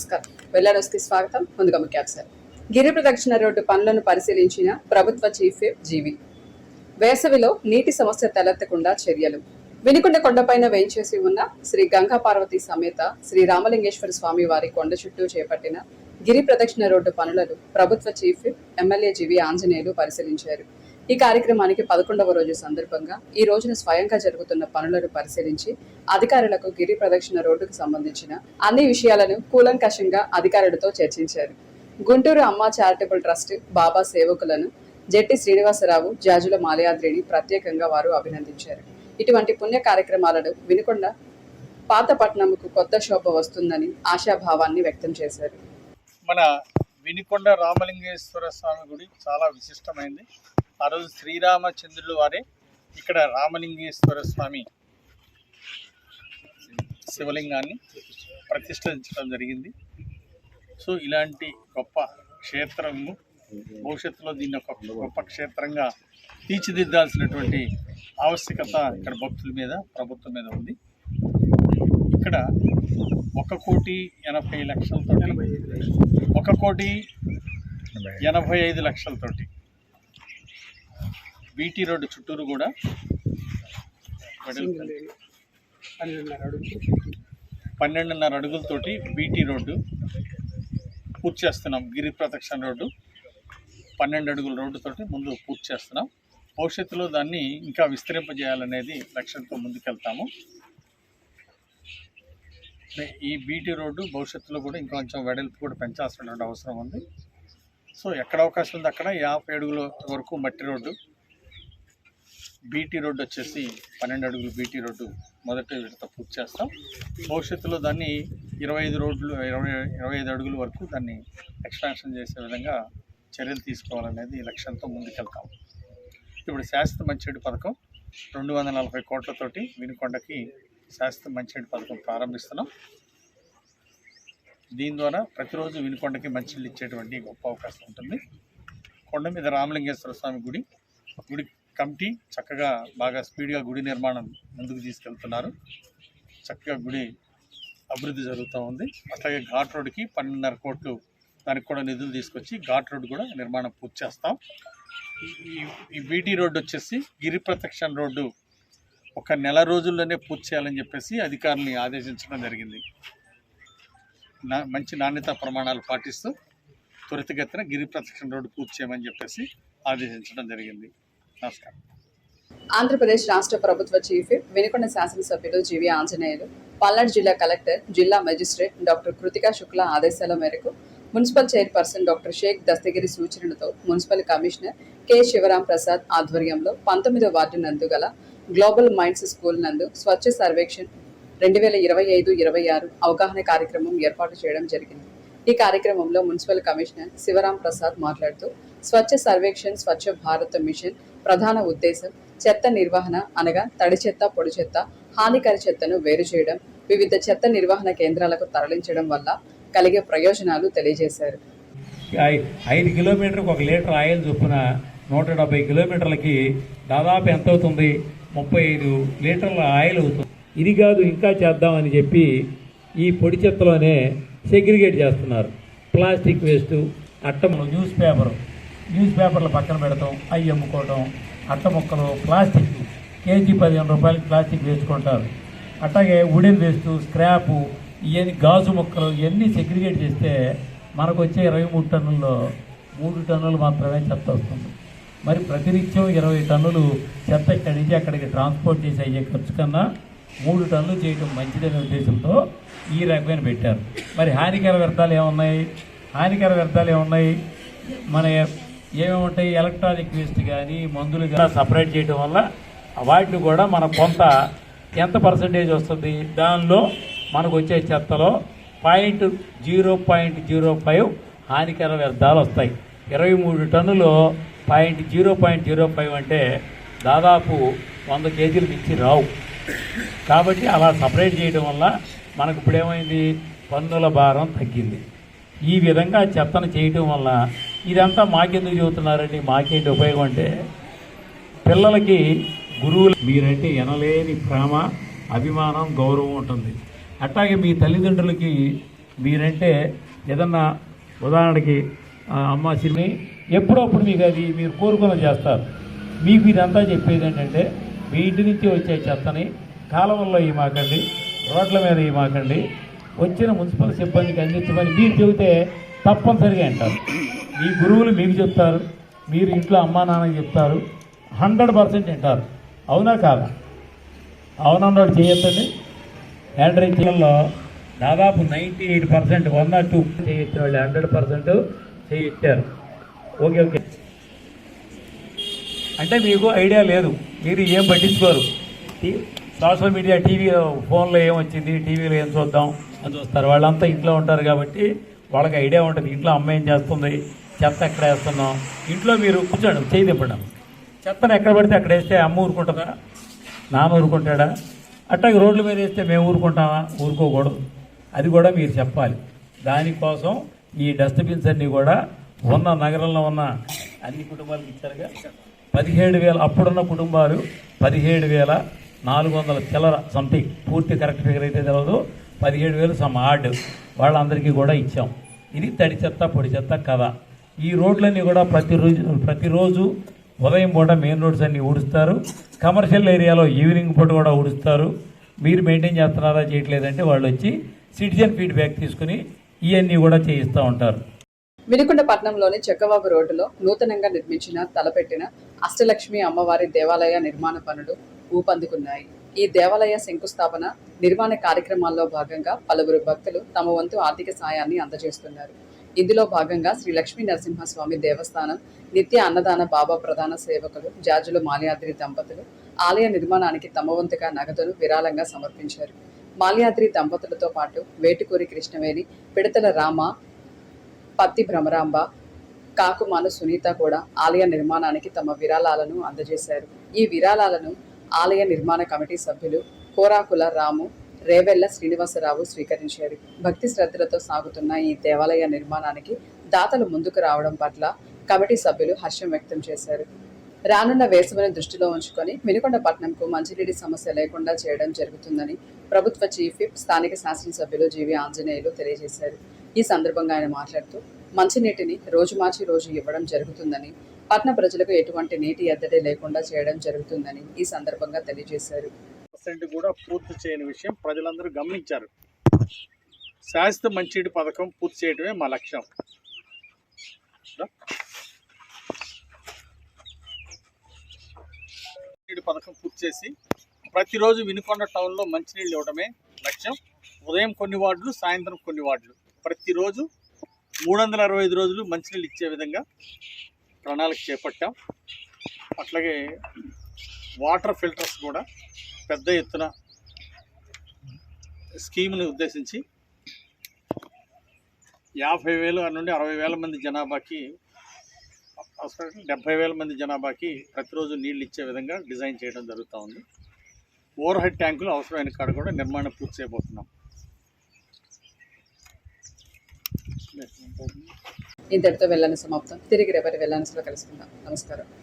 నమస్కారం. వెల్లడోస్కి స్వాగతం. ముందుగా ముఖ్యాంశాలు. గిరి ప్రదక్షిణ రోడ్డు పనులను పరిశీలించిన ప్రభుత్వ చీఫ్ విప్ జీవి. వేసవిలో నీటి సమస్య తలెత్తకుండా చర్యలు. వినుకొండ కొండపైన వేయించేసి ఉన్న శ్రీ గంగా పార్వతి సమేత శ్రీ రామలింగేశ్వర స్వామి వారి కొండ చుట్టూ చేపట్టిన గిరి ప్రదక్షిణ రోడ్డు పనులను ప్రభుత్వ చీఫ్ విప్ ఎమ్మెల్యే జీవి ఆంజనేయులు పరిశీలించారు. ఈ కార్యక్రమానికి 11వ రోజు సందర్భంగా ఈ రోజున స్వయంగా జరుగుతున్న పనులను పరిశీలించి అధికారులకు గిరి ప్రదక్షిణ రోడ్డుకు సంబంధించిన అన్ని విషయాలను కూలంకషంగా అధికారులతో చర్చించారు. గుంటూరు అమ్మ చారిటబుల్ ట్రస్ట్ బాబా సేవకులను జెట్టి శ్రీనివాసరావు, జాజుల మాలయాద్రిని ప్రత్యేకంగా వారు అభినందించారు. ఇటువంటి పుణ్య కార్యక్రమాలను వినుకొండ పాతపట్నంకు కొత్త శోభ వస్తుందని ఆశాభావాన్ని వ్యక్తం చేశారు. మన వినుకొండ రామలింగేశ్వర స్వామి గుడి చాలా విశిష్టమైంది. ఆ రోజు శ్రీరామచంద్రులు వారే ఇక్కడ రామలింగేశ్వర స్వామి శివలింగాన్ని ప్రతిష్ఠించడం జరిగింది. సో ఇలాంటి గొప్ప క్షేత్రము భవిష్యత్తులో దీన్ని ఒక గొప్ప క్షేత్రంగా తీర్చిదిద్దాల్సినటువంటి ఆవశ్యకత ఇక్కడ భక్తుల మీద, ప్రభుత్వం మీద ఉంది. ఇక్కడ 1,80,00,000తోటి 1,85,00,000తోటి బీటీ రోడ్డు చుట్టూరు కూడా 12.5 అడుగులతోటి బీటీ రోడ్డు పూర్తి చేస్తున్నాం. గిరి ప్రదక్షిణ రోడ్డు 12 అడుగుల రోడ్డుతోటి ముందు పూర్తి చేస్తున్నాం. భవిష్యత్తులో దాన్ని ఇంకా విస్తరింపజేయాలనేది లక్ష్యంతో ముందుకెళ్తాము. ఈ బీటీ రోడ్డు భవిష్యత్తులో కూడా ఇంకొంచెం వెడల్పు కూడా పెంచాల్సినటువంటి అవసరం ఉంది. సో ఎక్కడ అవకాశం ఉంది అక్కడ 50 అడుగుల వరకు మట్టి రోడ్డు, బీటీ రోడ్డు వచ్చేసి 12 అడుగులు బీటీ రోడ్డు మొదటి విడత పూర్తి చేస్తాం. భవిష్యత్తులో దాన్ని 25 అడుగుల వరకు దాన్ని ఎక్స్పాన్షన్ చేసే విధంగా చర్యలు తీసుకోవాలనేది లక్ష్యంతో ముందుకెళ్తాం. ఇప్పుడు శాశ్వత మంచినీటి పథకం 240 కోట్లతోటి వినుకొండకి శాశ్వత మంచినీటి పథకం ప్రారంభిస్తున్నాం. దీని ద్వారా ప్రతిరోజు వినుకొండకి మంచినీళ్ళు ఇచ్చేటువంటి గొప్ప అవకాశం ఉంటుంది. కొండ మీద రామలింగేశ్వర స్వామి గుడి కమిటీ చక్కగా బాగా స్పీడ్గా గుడి నిర్మాణం ముందుకు తీసుకెళ్తున్నారు. చక్కగా గుడి అభివృద్ధి జరుగుతూ ఉంది. అట్లాగే ఘాట్ రోడ్డుకి 12.5 కోట్లు దానికి కూడా నిధులు తీసుకొచ్చి ఘాట్ రోడ్డు కూడా నిర్మాణం పూర్తి చేస్తాం. ఈ బీటీ రోడ్డు వచ్చేసి గిరి ప్రదక్షిణ రోడ్డు 1 నెల రోజుల్లోనే పూర్తి చేయాలని చెప్పేసి అధికారులని ఆదేశించడం జరిగింది. మంచి నాణ్యత ప్రమాణాలు పాటిస్తూ త్వరితగతిన గిరి ప్రదక్షిణ రోడ్డు పూర్తి చేయమని చెప్పేసి ఆదేశించడం జరిగింది. నమస్కారం. ఆంధ్రప్రదేశ్ రాష్ట్ర ప్రభుత్వ చీఫ్ విప్ వినుకొండ శాసనసభ్యులు జీవి ఆంజనేయులు, పల్నాడు జిల్లా కలెక్టర్, జిల్లా మెజిస్ట్రేట్ డాక్టర్ కృతికా శుక్లా ఆదేశాల మేరకు municipal chairperson doctor Sheikh Dastagiri సూచనలతో municipal commissioner K Sivaram Prasad ఆధ్వర్యంలో 19వ వార్డు నందు గల గ్లోబల్ మైండ్స్ స్కూల్ నందు స్వచ్ఛ సర్వేక్షణ్ 2025-26 అవగాహన కార్యక్రమం ఏర్పాటు చేయడం జరిగింది. ఈ కార్యక్రమంలో మున్సిపల్ కమిషనర్ శివరాం ప్రసాద్ మాట్లాడుతూ స్వచ్ఛ సర్వేక్షణ్ స్వచ్ఛ భారత్ మిషన్ ప్రధాన ఉద్దేశం చెత్త నిర్వహణ అనగా తడి చెత్త, పొడి చెత్త, హానికర చెత్తను వేరు చేయడం, వివిధ చెత్త నిర్వహణ కేంద్రాలకు తరలించడం వల్ల కలిగే ప్రయోజనాలు తెలియజేశారు. 5 కిలోమీటర్లకు 1 లీటర్ ఆయిల్ చొప్పున 170 కిలోమీటర్లకి దాదాపు ఎంత అవుతుంది? 35 లీటర్ల ఆయిల్ అవుతుంది. ఇది కాదు ఇంకా చేద్దామని చెప్పి ఈ పొడి చెత్తలోనే సెగ్రిగేట్ చేస్తున్నారు. ప్లాస్టిక్ వేస్ట్, అట్టములు, న్యూస్ పేపర్లు పక్కన పెడతాం, అవి అమ్ముకోవడం, అట్ట ముక్కలు, ప్లాస్టిక్ కేజీ 15 రూపాయలకి ప్లాస్టిక్ వేసుకుంటారు. అట్లాగే వుడెన్ వేస్ట్, స్క్రాపు, ఇవన్నీ గాజు ముక్కలు ఇవన్నీ సెగ్రిగేట్ చేస్తే మనకు వచ్చే 23 టన్నుల్లో 3 టన్నులు మాత్రమే చెత్త వస్తుంది. మరి ప్రతినిత్యం 20 టన్నులు చెత్త ఇక్కడి నుంచి అక్కడికి ట్రాన్స్పోర్ట్ చేసి అయ్యే ఖర్చు కన్నా 3 టన్నులు చేయడం మంచిదనే ఉద్దేశంతో ఈ రకమైన పెట్టారు. మరి హానికర వ్యర్థాలు ఏమున్నాయి? మన ఏమేముంటాయి? ఎలక్ట్రానిక్ వేస్ట్ కానీ, మందులు కానీ సపరేట్ చేయడం వల్ల వాటిని కూడా మనకు కొంత ఎంత పర్సంటేజ్ వస్తుంది? దానిలో మనకు వచ్చే చెత్తలో 0.05 హానికర వ్యర్థాలు వస్తాయి. 23 టన్నులు 0.05 అంటే దాదాపు 100 కేజీలు మించి రావు. కాబట్టి అలా సపరేట్ చేయడం వల్ల మనకు ఇప్పుడు ఏమైంది? పన్నుల భారం తగ్గింది. ఈ విధంగా చెత్తను చేయటం వల్ల ఇదంతా మాకెందుకు చెబుతున్నారండి? మాకేంటి ఉపయోగం అంటే పిల్లలకి గురువులు మీరంటే ఎనలేని ప్రేమ, అభిమానం, గౌరవం ఉంటుంది. అట్లాగే మీ తల్లిదండ్రులకి మీరంటే ఏదన్నా ఉదాహరణకి అమ్మ సిరిని ఎప్పుడప్పుడు మీకు అది మీరు కోరుకుని చేస్తారు. మీకు ఇదంతా చెప్పేది ఏంటంటే మీ ఇంటి నుంచి వచ్చే చెత్తని కాలువల్లో ఇవ్వమాకండి, రోడ్ల మీద ఇవ్వమాకండి, వచ్చిన మున్సిపల్ సిబ్బందికి అందించమని మీరు చెబితే తప్పనిసరిగా అంటారు. మీ గురువులు మీకు చెప్తారు, మీరు ఇంట్లో అమ్మా నాన్నకి చెప్తారు, 100% వింటారు. అవునా కాదా? అవునన్నాడు చేయొద్దండి. హ్యాండ్ రైటింగ్లో దాదాపు 98%, 102 చేయొచ్చు వాళ్ళు 100% చేయొచ్చారు. ఓకే ఓకే అంటే మీకు ఐడియా లేదు, మీరు ఏం పట్టించుకోరు. సోషల్ మీడియా, టీవీలో, ఫోన్లో ఏమొచ్చింది, టీవీలో ఏం చూద్దాం అని చూస్తారు. వాళ్ళంతా ఇంట్లో ఉంటారు కాబట్టి వాళ్ళకి ఐడియా ఉంటుంది ఇంట్లో అమ్మ ఏం చేస్తుంది, చెత్త ఎక్కడ వేస్తున్నాం. ఇంట్లో మీరు కూర్చోండి, చేయి దింపడం, చెత్తను ఎక్కడ పడితే అక్కడ వేస్తే అమ్మ ఊరుకుంటుందా, నాన్న ఊరుకుంటాడా? అట్లాగే రోడ్ల మీద వేస్తే మేము ఊరుకుంటామా? ఊరుకోకూడదు. అది కూడా మీరు చెప్పాలి. దానికోసం ఈ డస్ట్బిన్స్ అన్నీ కూడా ఉన్న నగరంలో ఉన్న అన్ని కుటుంబాలకు ఇచ్చారుగా. 17,000 అప్పుడున్న కుటుంబాలు 17,400 చిల్లర సంథింగ్, పూర్తి కరెక్ట్ ఫిగర్ అయితే తెలియదు, 17,000 సమ్ ఆర్డ్ వాళ్ళందరికీ కూడా ఇచ్చాం. ఇది తడి చెత్త పొడి చెత్త కదా. ఈ రోడ్లన్నీ కూడా ప్రతిరోజు ఉదయం పూట మెయిన్ రోడ్స్ అన్నీ ఊడుస్తారు, కమర్షియల్ ఏరియాలో ఈవినింగ్ పూట కూడా ఊడుస్తారు. మీరు మెయింటైన్ చేస్తున్నారా చేయట్లేదంటే వాళ్ళు వచ్చి సిటిజన్ ఫీడ్బ్యాక్ తీసుకుని ఇవన్నీ కూడా చేయిస్తూ ఉంటారు. వినుకొండ పట్టణంలోని చెక్కవాగు రోడ్డులో నూతనంగా నిర్మించిన తలపెట్టిన అష్టలక్ష్మి అమ్మవారి దేవాలయ నిర్మాణ పనులు ఊపందుకున్నాయి. ఈ దేవాలయ శంకుస్థాపన నిర్మాణ కార్యక్రమాల్లో భాగంగా పలువురు భక్తులు తమ వంతు ఆర్థిక సాయాన్ని అందజేస్తున్నారు. ఇందులో భాగంగా శ్రీ లక్ష్మీ నరసింహస్వామి దేవస్థానం నిత్య అన్నదాన బాబా ప్రధాన సేవకులు జాజులు మాల్యాద్రి దంపతులు ఆలయ నిర్మాణానికి తమ వంతుగా నగదును విరాళంగా సమర్పించారు. మాల్యాద్రి దంపతులతో పాటు వేటుకూరి కృష్ణవేణి, పిడతల రామ, పత్తి భ్రమరాంబ, కాకుమాను సునీత కూడా ఆలయ నిర్మాణానికి తమ విరాళాలను అందజేశారు. ఈ విరాళాలను ఆలయ నిర్మాణ కమిటీ సభ్యులు కోరాకుల రాము, రేవెల్ల శ్రీనివాసరావు స్వీకరించారు. భక్తి శ్రద్ధలతో సాగుతున్న ఈ దేవాలయ నిర్మాణానికి దాతలు ముందుకు రావడం పట్ల కమిటీ సభ్యులు హర్షం వ్యక్తం చేశారు. రానున్న వేసవిని దృష్టిలో ఉంచుకొని వినుకొండ పట్టణంకు మంచినీటి సమస్య లేకుండా చేయడం జరుగుతుందని ప్రభుత్వ చీఫ్ విప్ స్థానిక శాసనసభ్యులు జీవి ఆంజనేయులు తెలియజేశారు. ఈ సందర్భంగా ఆయన మాట్లాడుతూ మంచినీటిని రోజు మార్చి రోజు ఇవ్వడం జరుగుతుందని, పట్టణ ప్రజలకు ఎటువంటి నీటి ఎద్దడి లేకుండా చేయడం జరుగుతుందని ఈ సందర్భంగా తెలియజేశారు. కూడా పూర్తి చేయని విషయం ప్రజలందరూ గమనించారు. శాశ్వత మంచినీటి పథకం పూర్తి చేయడమే మా లక్ష్యం. మంచినీటి పథకం పూర్తి చేసి ప్రతిరోజు వినుకొండ టౌన్లో మంచినీళ్ళు ఇవ్వడమే లక్ష్యం. ఉదయం కొన్ని వార్డులు, సాయంత్రం కొన్ని వార్డులు, ప్రతిరోజు 365 రోజులు మంచినీళ్ళు ఇచ్చే విధంగా ప్రణాళిక చేపట్టాం. అట్లాగే వాటర్ ఫిల్టర్స్ కూడా పెద్ద ఎత్తున స్కీమ్ని ఉద్దేశించి 50,000 నుండి 60,000 మంది జనాభాకి, 70,000 మంది జనాభాకి ప్రతిరోజు నీళ్ళు ఇచ్చే విధంగా డిజైన్ చేయడం జరుగుతూ ఉంది. ఓవర్ హెడ్ ట్యాంకులు అవసరమైన కాడ కూడా నిర్మాణం పూర్తి చేయబోతున్నాం. ఇంతటితో వెళ్ళని సమాప్తం. తిరిగి రేపటి వెళ్ళాల్సిలో కలుసుకుందాం. నమస్కారం.